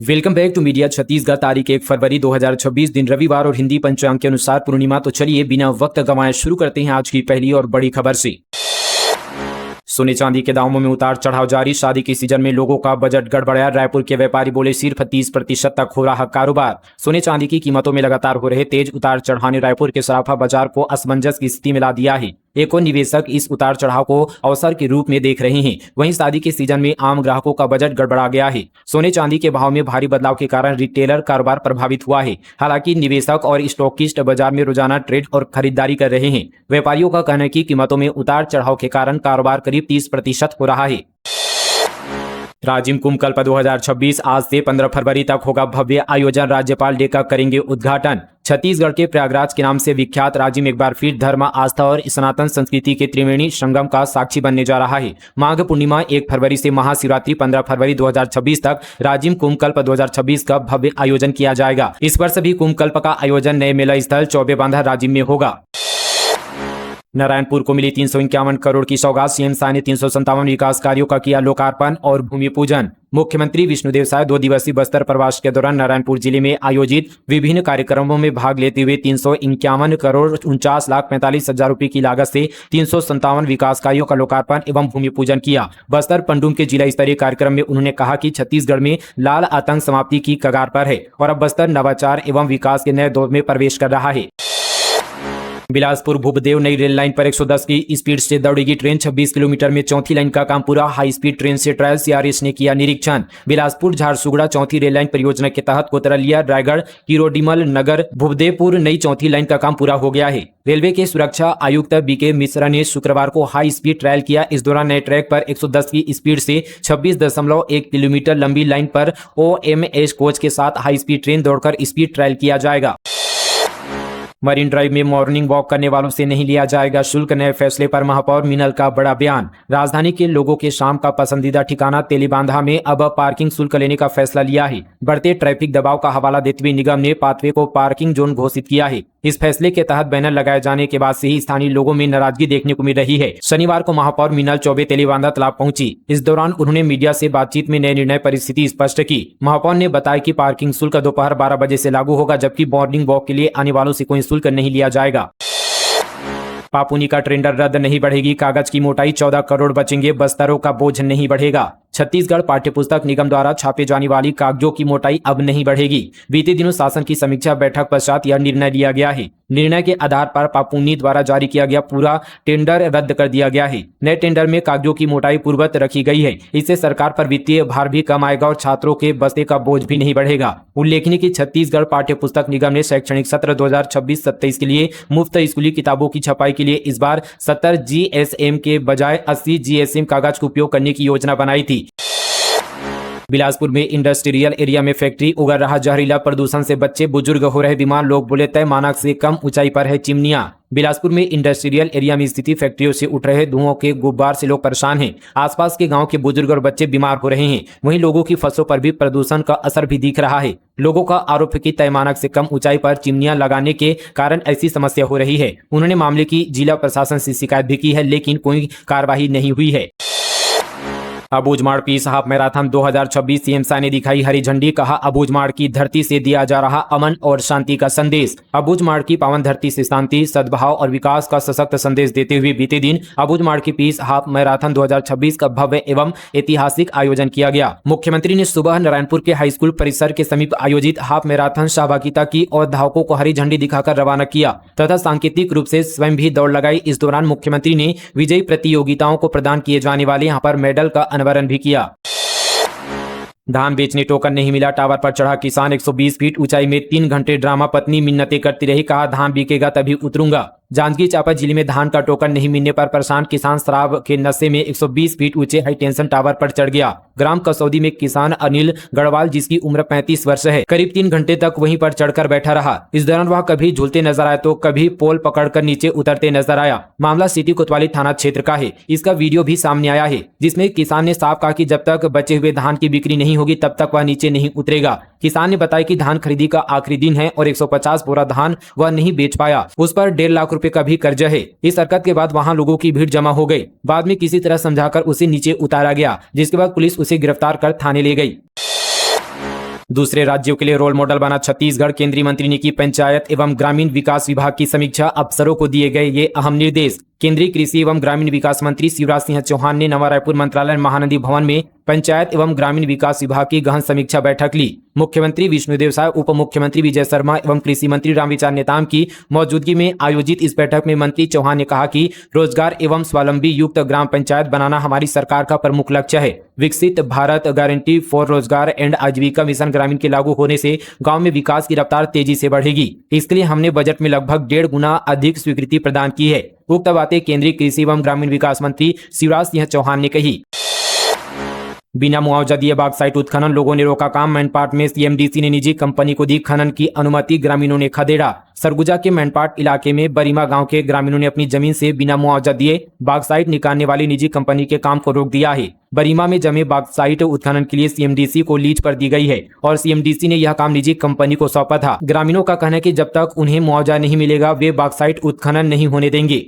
Welcome back to media Chhattisgarh. तारीख 1 फरवरी 2026 दिन रविवार और हिंदी पंचांग के अनुसार पूर्णिमा। तो चलिए बिना वक्त गंवाए शुरू करते हैं आज की पहली और बड़ी खबर से। सोने चांदी के दामों में उतार चढ़ाव जारी। शादी के सीजन में लोगों का बजट गड़बड़ाया। रायपुर के व्यापारी बोले सिर्फ 30% तक हो रहा कारोबार। सोने चांदी की कीमतों में लगातार हो रहे तेज उतार चढ़ाव ने रायपुर के सराफा बाजार को असमंजस की स्थिति में ला दिया है। एक और निवेशक इस उतार चढ़ाव को अवसर के रूप में देख रहे हैं, वहीं शादी के सीजन में आम ग्राहकों का बजट गड़बड़ा गया है। सोने चांदी के भाव में भारी बदलाव के कारण रिटेलर कारोबार प्रभावित हुआ है। हालांकि निवेशक और स्टॉकिस्ट बाजार में रोजाना ट्रेड और खरीदारी कर रहे हैं। व्यापारियों का कहना है कि कीमतों में उतार चढ़ाव के कारण कारोबार करीब 30% हो रहा है। राजिम कुंभ 2026 आज से 15 फरवरी तक होगा भव्य आयोजन। राज्यपाल डे का करेंगे उद्घाटन। छत्तीसगढ़ के प्रयागराज के नाम से विख्यात राजिम एक बार फिर धर्म, आस्था और सनातन संस्कृति के त्रिवेणी संगम का साक्षी बनने जा रहा है। माघ पूर्णिमा 1 फरवरी से महाशिवरात्रि 15 फरवरी 2026 तक राजिम कुंभ 2026 का भव्य आयोजन किया जाएगा। इस वर्ष भी कुंभ का आयोजन नए मेला स्थल चौबे बांधा राजिम में होगा। नारायणपुर को मिली 351 करोड़ की सौगात। सीएम शाह ने 357 विकास कार्यों का किया लोकार्पण और भूमि पूजन। मुख्यमंत्री विष्णुदेव साय 2 दिवसीय बस्तर प्रवास के दौरान नारायणपुर जिले में आयोजित विभिन्न कार्यक्रमों में भाग लेते हुए 351 करोड़ 49 लाख 45 हजार रुपए की लागत से 357 विकास कार्यों का लोकार्पण एवं भूमि पूजन किया। बस्तर पंडुम के जिला स्तरीय कार्यक्रम में उन्होंने कहा कि छत्तीसगढ़ में लाल आतंक समाप्ति की कगार पर है और अब बस्तर नवाचार एवं विकास के नए दौर में प्रवेश कर रहा है। बिलासपुर भूपदेव नई रेल लाइन पर 110 की स्पीड से दौड़ेगी ट्रेन। 26 किलोमीटर में चौथी लाइन का काम पूरा। हाई स्पीड ट्रेन से ट्रायल सीआरएस ने किया निरीक्षण। बिलासपुर झारसुगड़ा चौथी रेल लाइन परियोजना के तहत कोतरलिया, रायगढ़, किरोडीमल, नगर, भूपदेवपुर नई चौथी लाइन का काम पूरा हो गया है। रेलवे के सुरक्षा आयुक्त बीके मिश्रा ने शुक्रवार को हाई स्पीड ट्रायल किया। इस दौरान नए ट्रैक पर 110 की स्पीड से 26.1 किलोमीटर लंबी लाइन पर ओएमएस कोच के साथ हाई स्पीड ट्रेन दौड़कर स्पीड ट्रायल किया जाएगा। मरीन ड्राइव में मॉर्निंग वॉक करने वालों से नहीं लिया जाएगा शुल्क। नए फैसले पर महापौर मीनल का बड़ा बयान। राजधानी के लोगों के शाम का पसंदीदा ठिकाना तेलीबांधा में अब पार्किंग शुल्क लेने का फैसला लिया है। बढ़ते ट्रैफिक दबाव का हवाला देते हुए निगम ने पाथवे को पार्किंग जोन घोषित किया है। इस फैसले के तहत बैनर लगाए जाने के बाद से ही स्थानीय लोगों में नाराजगी देखने को मिल रही है। शनिवार को महापौर मीनल चौबे तेलीबांधा तालाब पहुंची। इस दौरान उन्होंने मीडिया से बातचीत में नए निर्णय परिस्थिति स्पष्ट की। महापौर ने बताया कि पार्किंग शुल्क दोपहर 12 बजे से लागू होगा, जबकि मॉर्निंग वॉक के लिए आने वालों से कोई शुल्क नहीं लिया जाएगा। पापुनी का टेंडर रद्द नहीं बढ़ेगी कागज की मोटाई। 14 करोड़ बचेंगे, बस्तरों का बोझ नहीं बढ़ेगा। छत्तीसगढ़ पाठ्यपुस्तक निगम द्वारा छापे जाने वाली कागजों की मोटाई अब नहीं बढ़ेगी। बीते दिनों शासन की समीक्षा बैठक पश्चात यह निर्णय लिया गया है। निर्णय के आधार पर पापुनी द्वारा जारी किया गया पूरा टेंडर रद्द कर दिया गया है। नए टेंडर में कागजों की मोटाई पूर्ववत रखी गई है। इससे सरकार पर वित्तीय भार भी कम आएगा और छात्रों के बस्ते का बोझ भी नहीं बढ़ेगा। उल्लेखनीय कि छत्तीसगढ़ पाठ्यपुस्तक निगम ने शैक्षणिक सत्र 2026-27 के लिए मुफ्त स्कूली किताबों की छपाई के लिए इस बार 70 GSM के बजाय 80 GSM कागज का उपयोग करने की योजना बनाई थी। बिलासपुर में इंडस्ट्रियल एरिया में फैक्ट्री उगल रहा जहरीला प्रदूषण से बच्चे बुजुर्ग हो रहे बीमार। लोग बोले तय मानक से कम ऊंचाई पर है चिमनियां। बिलासपुर में इंडस्ट्रियल एरिया में स्थित फैक्ट्रियों से उठ रहे धुओं के गुब्बार से लोग परेशान हैं। आसपास के गांव के बुजुर्ग और बच्चे बीमार हो रहे हैं। वहीं लोगों की फसलों पर भी प्रदूषण का असर भी दिख रहा है। लोगों का आरोप है कि तय मानक से कम ऊंचाई पर चिमनियां लगाने के कारण ऐसी समस्या हो रही है। उन्होंने मामले की जिला प्रशासन से शिकायत भी की है, लेकिन कोई कार्रवाई नहीं हुई है। Abujhmarh peace half marathon 2026 CM Shah ने दिखाई हरी झंडी। कहा अबूझमाड़ की धरती से दिया जा रहा अमन और शांति का संदेश। अबूझमाड़ की पावन धरती से शांति, सद्भाव और विकास का सशक्त संदेश देते हुए बीते दिन अबूझमाड़ की पीस हाफ मैराथन 2026 का भव्य एवं ऐतिहासिक आयोजन किया गया। मुख्यमंत्री ने सुबह नारायणपुर के हाई स्कूल परिसर के समीप आयोजित हाफ मैराथन सहभागिता की और धावकों को हरी झंडी दिखाकर रवाना किया तथा सांकेतिक रूप से स्वयं भी दौड़ लगाई। इस दौरान मुख्यमंत्री ने विजयी प्रतियोगिताओं को प्रदान किए जाने वाले यहाँ पर मेडल का अनावरण भी किया। धान बेचने टोकन नहीं मिला, टावर पर चढ़ा किसान। 120 फीट ऊंचाई में 3 घंटे ड्रामा, पत्नी मिन्नतें करती रही। कहा धान बिकेगा तभी उतरूंगा। जांजगीर चांपा जिले में धान का टोकन नहीं मिलने पर परेशान किसान शराब के नशे में 120 फीट ऊंचे हाई टेंशन टावर पर चढ़ गया। ग्राम कसौदी में किसान अनिल गढ़वाल, जिसकी उम्र 35 वर्ष है, करीब 3 घंटे तक वहीं पर चढ़कर बैठा रहा। इस दौरान वह कभी झूलते नजर आया तो कभी पोल पकड़कर नीचे उतरते नजर आया। मामला सिटी कोतवाली थाना क्षेत्र का है। इसका वीडियो भी सामने आया है, जिसमें किसान ने साफ कहा कि जब तक बचे हुए धान की बिक्री नहीं होगी तब तक वह नीचे नहीं उतरेगा। किसान ने बताया कि धान खरीदी का आखिरी दिन है और 150 बोरा धान वह नहीं बेच पाया। उस पर 1.5 लाख रुपए का भी कर्ज है। इस हरकत के बाद वहां लोगों की भीड़ जमा हो गई। बाद में किसी तरह समझाकर उसे नीचे उतारा गया, जिसके बाद पुलिस उसे गिरफ्तार कर थाने ले गई। दूसरे राज्यों के लिए रोल मॉडल बना छत्तीसगढ़। केंद्रीय मंत्री ने की पंचायत एवं ग्रामीण विकास विभाग की समीक्षा। अफसरों को दिए गए ये अहम निर्देश। केंद्रीय कृषि एवं ग्रामीण विकास मंत्री शिवराज सिंह चौहान ने नवा रायपुर मंत्रालय महानदी भवन में पंचायत एवं ग्रामीण विकास विभाग की गहन समीक्षा बैठक ली। मुख्यमंत्री विष्णुदेव साय, उप मुख्यमंत्री विजय शर्मा एवं कृषि मंत्री रामविचार नेताम की मौजूदगी में आयोजित इस बैठक में मंत्री चौहान ने कहा कि रोजगार एवं स्वावलंबी युक्त ग्राम पंचायत बनाना हमारी सरकार का प्रमुख लक्ष्य है। विकसित भारत गारंटी फॉर रोजगार एंड आजीविका मिशन ग्रामीण के लागू होने से गांव में विकास की रफ्तार तेजी से बढ़ेगी। इसके लिए हमने बजट में लगभग 1.5 गुना अधिक स्वीकृति प्रदान की है। उक्त बातें केंद्रीय कृषि एवं ग्रामीण विकास मंत्री शिवराज सिंह चौहान ने कही। बिना मुआवजा दिए बॉक्साइट उत्खनन, लोगों ने रोका काम। मैनपाट में सीएमडीसी ने निजी कंपनी को दी खनन की अनुमति, ग्रामीणों ने खदेड़ा। सरगुजा के मैनपाट इलाके में बरीमा गांव के ग्रामीणों ने अपनी जमीन से बिना मुआवजा दिए बॉक्साइट निकालने वाली निजी कंपनी के काम को रोक दिया है। बरीमा में जमे बॉक्साइट उत्खनन के लिए सीएमडीसी को लीज पर दी गई है और सीएमडीसी ने यह काम निजी कंपनी को सौंपा था। ग्रामीणों का कहना है कि जब तक उन्हें मुआवजा नहीं मिलेगा वे बॉक्साइट उत्खनन नहीं होने देंगे।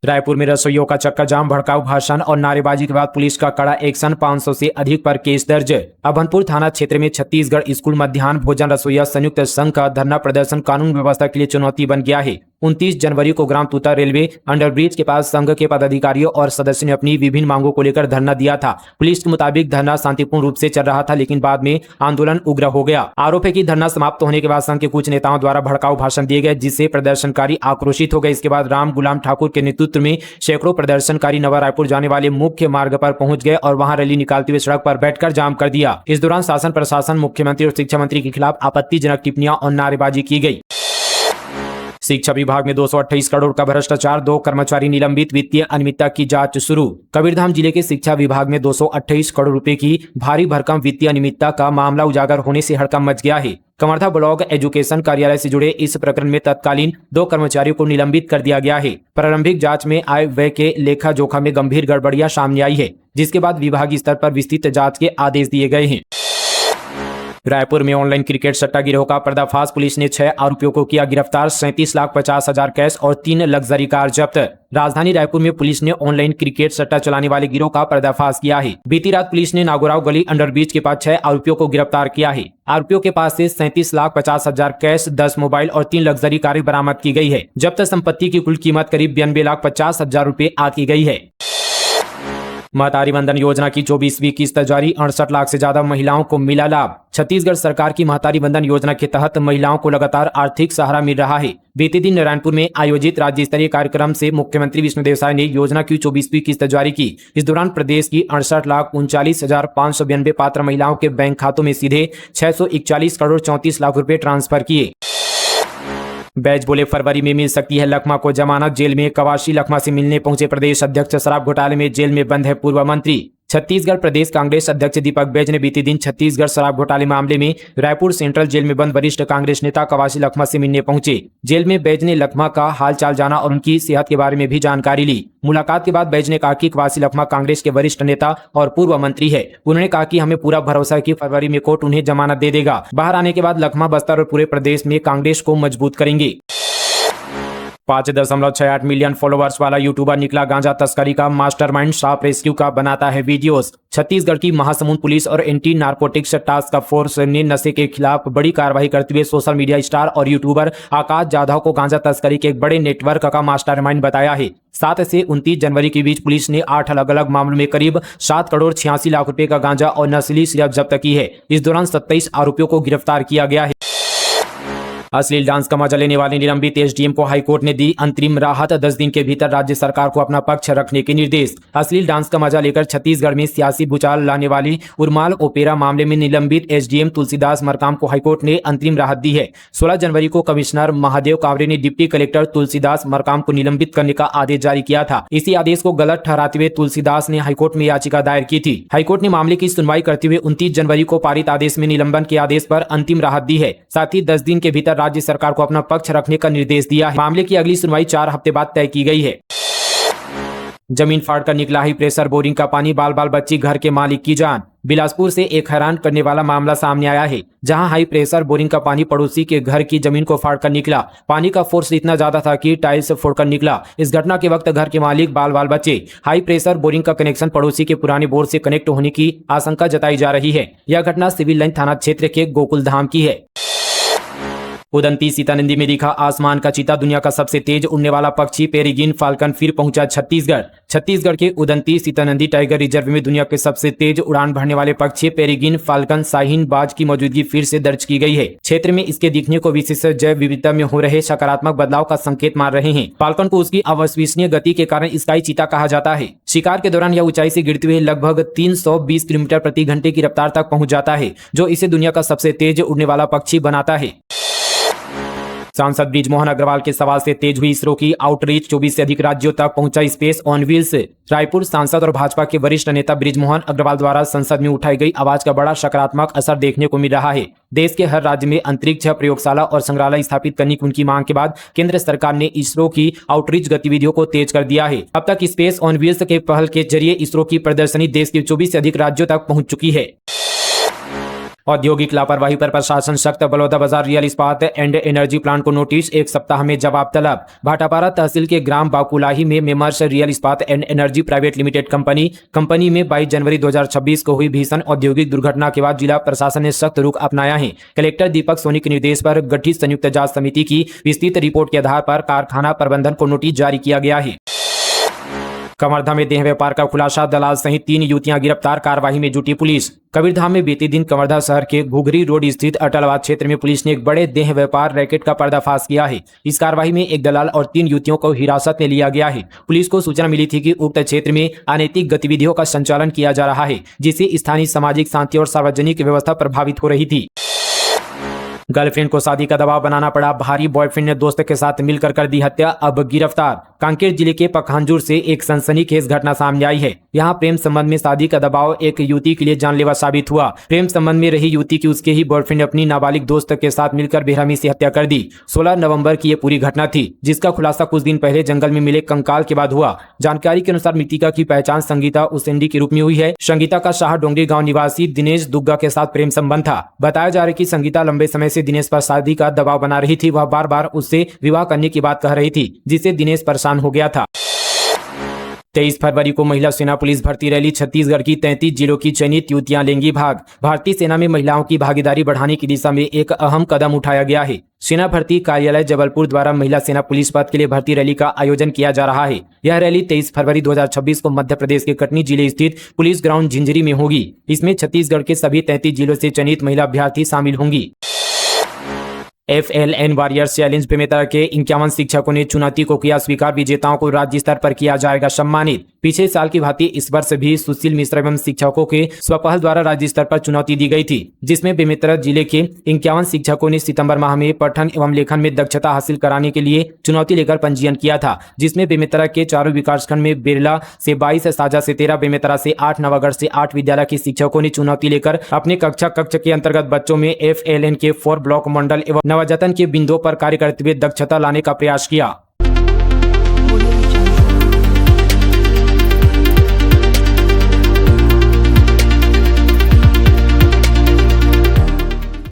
रायपुर में रसोइयों का चक्का जाम, भड़काऊ भाषण और नारेबाजी के बाद पुलिस का कड़ा एक्शन, 500 से अधिक पर केस दर्ज। अभनपुर थाना क्षेत्र में छत्तीसगढ़ स्कूल मध्याह्न भोजन रसोइया संयुक्त संघ का धरना प्रदर्शन कानून व्यवस्था के लिए चुनौती बन गया है। 29 जनवरी को ग्राम तूता रेलवे अंडरब्रिज के पास संघ के पदाधिकारियों और सदस्यों ने अपनी विभिन्न मांगों को लेकर धरना दिया था। पुलिस के मुताबिक धरना शांतिपूर्ण रूप से चल रहा था, लेकिन बाद में आंदोलन उग्र हो गया। आरोप है कि धरना समाप्त होने के बाद संघ के कुछ नेताओं द्वारा भड़काऊ भाषण दिए गए, जिससे प्रदर्शनकारी आक्रोशित हो गए। इसके बाद राम गुलाम ठाकुर के नेतृत्व में सैकड़ों प्रदर्शनकारी नवा रायपुर जाने वाले मुख्य मार्ग पर पहुंच गए और वहां रैली निकालते हुए सड़क पर बैठकर जाम कर दिया। इस दौरान शासन प्रशासन, मुख्यमंत्री और शिक्षा मंत्री के खिलाफ आपत्तिजनक टिप्पणियां और नारेबाजी की गई। शिक्षा विभाग में 228 करोड़ का भ्रष्टाचार, 2 कर्मचारी निलंबित, वित्तीय अनियमितता की जांच शुरू। कबीरधाम जिले के शिक्षा विभाग में 228 करोड़ रुपए की भारी भरकम वित्तीय अनियमितता का मामला उजागर होने से हड़कंप मच गया है। कवर्धा ब्लॉक एजुकेशन कार्यालय से जुड़े इस प्रकरण में तत्कालीन 2 कर्मचारियों को निलंबित कर दिया गया है। प्रारंभिक जांच में आय व्यय के लेखा जोखा में गंभीर गड़बड़ियां सामने आई है, जिसके बाद विभागीय स्तर पर विस्तृत जांच के आदेश दिए गए हैं। रायपुर में ऑनलाइन क्रिकेट सट्टा गिरोह का पर्दाफाश, पुलिस ने 6 आरोपियों को किया गिरफ्तार। 37,50,000 कैश और 3 लग्जरी कार जब्त। राजधानी रायपुर में पुलिस ने ऑनलाइन क्रिकेट सट्टा चलाने वाले गिरोह का पर्दाफाश किया है। बीती रात पुलिस ने नागोराव गली अंडरब्रिज के पास 6 आरोपियों को गिरफ्तार किया है। आरोपियों के पास से 37,50,000 कैश, 10 मोबाइल और 3 लग्जरी कारें बरामद की गई है। जब्त संपत्ति की कुल कीमत करीब 92,50,000 रुपए आकी गई है। महतारी वंदन योजना की 24वीं किस्त जारी, 68 लाख से ज्यादा महिलाओं को मिला लाभ। छत्तीसगढ़ सरकार की महतारी वंदन योजना के तहत महिलाओं को लगातार आर्थिक सहारा मिल रहा है। बीते दिन नारायणपुर में आयोजित राज्य स्तरीय कार्यक्रम से मुख्यमंत्री विष्णुदेव साय ने योजना की 24वीं किस्त जारी की। इस दौरान प्रदेश की 68,39,592 पात्र महिलाओं के बैंक खातों में सीधे 641 करोड़ 34 लाख रुपए ट्रांसफर किए। बैज बोले फरवरी में मिल सकती है लखमा को जमानत, जेल में कवाशी। लखमा से मिलने पहुंचे प्रदेश अध्यक्ष, शराब घोटाले में जेल में बंद है पूर्व मंत्री। छत्तीसगढ़ प्रदेश कांग्रेस अध्यक्ष दीपक बैज ने बीते दिन छत्तीसगढ़ शराब घोटाले मामले में रायपुर सेंट्रल जेल में बंद वरिष्ठ कांग्रेस नेता कवाशी लखमा से मिलने पहुंचे। जेल में बैज ने लखमा का हालचाल जाना और उनकी सेहत के बारे में भी जानकारी ली। मुलाकात के बाद बैज ने कहा कि कवाशी लखमा कांग्रेस के वरिष्ठ नेता और पूर्व मंत्री है। उन्होंने कहा कि हमें पूरा भरोसा है कि फरवरी में कोर्ट उन्हें जमानत दे देगा। बाहर आने के बाद लखमा बस्तर और पूरे प्रदेश में कांग्रेस को मजबूत करेंगे। 5.68 मिलियन फॉलोअर्स वाला यूट्यूबर निकला गांजा तस्करी का मास्टरमाइंड, शॉप रेस्क्यू का बनाता है वीडियोस। छत्तीसगढ़ की महासमुंद पुलिस और एंटी नारकोटिक्स टास्क फोर्स ने नशे के खिलाफ बड़ी कार्रवाई करते हुए सोशल मीडिया स्टार और यूट्यूबर आकाश जाधव को गांजा तस्करी के एक बड़े नेटवर्क का मास्टरमाइंड बताया है। 7 से 29 जनवरी के बीच पुलिस ने 8 अलग अलग मामलों में करीब 7 करोड़ 86 लाख रुपए का गांजा और नस्ली सिरप जब्त की है। इस दौरान 27 आरोपियों को गिरफ्तार किया गया है। अश्लील डांस का मजा लेने वाले निलंबित एसडीएम को हाईकोर्ट ने दी अंतरिम राहत, 10 दिन के भीतर राज्य सरकार को अपना पक्ष रखने के निर्देश। अश्लील डांस का मजा लेकर छत्तीसगढ़ में सियासी भूचाल लाने वाली उर्माल ओपेरा मामले में निलंबित एसडीएम तुलसीदास मरकाम को हाईकोर्ट ने अंतरिम राहत दी है। 16 जनवरी को कमिश्नर महादेव कावरे ने डिप्टी कलेक्टर तुलसीदास मरकाम को निलंबित करने का आदेश जारी किया था। इसी आदेश को गलत ठहराते हुए तुलसीदास ने हाईकोर्ट में याचिका दायर की थी। हाईकोर्ट ने मामले की सुनवाई करते हुए 29 जनवरी को पारित आदेश में निलंबन के आदेश पर अंतिम राहत दी है। साथ ही 10 दिन के भीतर राज्य सरकार को अपना पक्ष रखने का निर्देश दिया है। मामले की अगली सुनवाई 4 हफ्ते बाद तय की गई है। जमीन फाड़कर निकला हाई प्रेशर बोरिंग का पानी, बाल बाल बच्ची घर के मालिक की जान। बिलासपुर से एक हैरान करने वाला मामला सामने आया है, जहां हाई प्रेशर बोरिंग का पानी पड़ोसी के घर की जमीन को फाड़कर निकला। पानी का फोर्स इतना ज्यादा था कि टाइल्स फोड़कर निकला। इस घटना के वक्त घर के मालिक, बाल बाल बच्चे। हाई प्रेशर बोरिंग का कनेक्शन पड़ोसी के पुराने बोर से कनेक्ट होने की आशंका जताई जा रही है। यह घटना सिविल लाइन थाना क्षेत्र के गोकुल धाम की है। उदंती सीतानंदी में दिखा आसमान का चीता। दुनिया का सबसे तेज उड़ने वाला पक्षी पेरिगिन फाल्कन फिर पहुंचा छत्तीसगढ़। छत्तीसगढ़ के उदंती सीतानंदी टाइगर रिजर्व में दुनिया के सबसे तेज उड़ान भरने वाले पक्षी पेरिगिन फाल्कन शाहीन बाज की मौजूदगी फिर से दर्ज की गई है। क्षेत्र में इसके दिखने को विशेष जैव विविधता में हो रहे सकारात्मक बदलाव का संकेत मार रहे हैं। फाल्कन को उसकी अविश्वसनीय गति के कारण स्काई चीता कहा जाता है। शिकार के दौरान यह ऊंचाई से गिरते हुए लगभग 320 किलोमीटर प्रति घंटे की रफ्तार तक पहुंच जाता है, जो इसे दुनिया का सबसे तेज उड़ने वाला पक्षी बनाता है। सांसद बृजमोहन अग्रवाल के सवाल से तेज हुई इसरो की आउटरीच। 24 से अधिक राज्यों तक पहुंचा स्पेस ऑन व्हील्स। रायपुर सांसद और भाजपा के वरिष्ठ नेता बृजमोहन अग्रवाल द्वारा संसद में उठाई गई आवाज का बड़ा सकारात्मक असर देखने को मिल रहा है। देश के हर राज्य में अंतरिक्ष प्रयोगशाला और संग्रहालय स्थापित करने की उनकी मांग के बाद केंद्र सरकार ने इसरो की आउटरीच गतिविधियों को तेज कर दिया है। अब तक स्पेस ऑन व्हील्स के पहल के जरिए इसरो की प्रदर्शनी देश के 24 से अधिक राज्यों तक पहुंच चुकी है। औद्योगिक लापरवाही पर प्रशासन सख्त। बलौदाबाजार रियल इस्पात एंड एनर्जी प्लांट को नोटिस, 1 सप्ताह में जवाब तलब। भाटापारा तहसील के ग्राम बाकुलाही में मेमर्स रियल इस्पात and energy private limited company में 22 जनवरी 2026 को हुई भीषण औद्योगिक दुर्घटना के बाद जिला प्रशासन ने सख्त रुख अपनाया है। कलेक्टर दीपक सोनी के निर्देश पर गठित संयुक्त जांच समिति की विस्तृत रिपोर्ट के आधार पर कारखाना प्रबंधन को नोटिस जारी किया गया है। कवर्धा में देह व्यापार का खुलासा, दलाल सहित 3 युवतियां गिरफ्तार। कार्रवाई में जुटी पुलिस। कबीरधाम में बीते दिन कवर्धा शहर के घुघरी रोड स्थित अटलवाद क्षेत्र में पुलिस ने एक बड़े देह व्यापार रैकेट का पर्दाफाश किया है। इस कार्रवाई में एक दलाल और 3 युवतियों को हिरासत में लिया गया है। पुलिस को सूचना मिली थी कि उक्त क्षेत्र में अनैतिक गतिविधियों का संचालन किया जा रहा है, जिससे स्थानीय सामाजिक शांति और सार्वजनिक व्यवस्था प्रभावित हो रही थी। गर्लफ्रेंड को शादी का दबाव बनाना पड़ा, भारी बॉयफ्रेंड ने दोस्त के साथ मिलकर कर दी हत्या, अब गिरफ्तार। कांकेर जिले के पखांजूर से एक सनसनीखेज घटना सामने आई है। यहाँ प्रेम संबंध में शादी का दबाव एक युवती के लिए जानलेवा साबित हुआ। प्रेम संबंध में रही युवती की उसके ही बॉयफ्रेंड अपनी नाबालिग दोस्त के साथ मिलकर बेरहमी से हत्या कर दी। 16 नवंबर की ये पूरी घटना थी, जिसका खुलासा कुछ दिन पहले जंगल में मिले कंकाल के बाद हुआ। जानकारी के अनुसार मृतिका की पहचान संगीता उसेंडी के रूप में हुई है। संगीता का शाह डोंगरी गाँव निवासी दिनेश दुग्गा के साथ प्रेम संबंध था। बताया जा रहा है कि संगीता लंबे समय से दिनेश पर शादी का दबाव बना रही थी। वह बार बार उससे विवाह करने की बात कह रही थी, जिससे दिनेश परेशान हो गया था। 23 फरवरी को महिला सेना पुलिस भर्ती रैली। छत्तीसगढ़ की 33 जिलों की चयनित युवतियां लेंगी भाग। भारतीय सेना में महिलाओं की भागीदारी बढ़ाने की दिशा में एक अहम कदम उठाया गया है। सेना भर्ती कार्यालय जबलपुर द्वारा महिला सेना पुलिस पद के लिए भर्ती रैली का आयोजन किया जा रहा है। यह रैली 23 फरवरी 2026 को मध्य प्रदेश के कटनी जिले स्थित पुलिस ग्राउंड झिंझरी में होगी। इसमें छत्तीसगढ़ के सभी 33 जिलों से चयनित महिला अभ्यर्थी शामिल होंगी। FLN वॉरियर्स चैलेंज बेमेतरा के 51 शिक्षकों ने चुनौती को किया स्वीकार। विजेताओं को राज्य स्तर पर किया जाएगा सम्मानित। पिछले साल की भांति इस वर्ष भी सुशील मिश्र एवं शिक्षकों के स्वपहल द्वारा राज्य स्तर पर चुनौती दी गई थी, जिसमें बेमेतरा जिले के 51 शिक्षकों ने सितंबर माह में पठन एवं लेखन में दक्षता हासिल कराने के लिए चुनौती लेकर पंजीयन किया था। जिसमें बेमेतरा के चारों विकासखंड में बिरला से 22, साजा से 13, बेमेतरा से 8, नवागढ़ से 8 विद्यालय के शिक्षकों ने चुनौती लेकर अपने कक्ष के अंतर्गत बच्चों में FLN के 4 ब्लॉक मंडल एवं नवजतन के बिंदुओं पर कार्य करते हुए दक्षता लाने का प्रयास किया।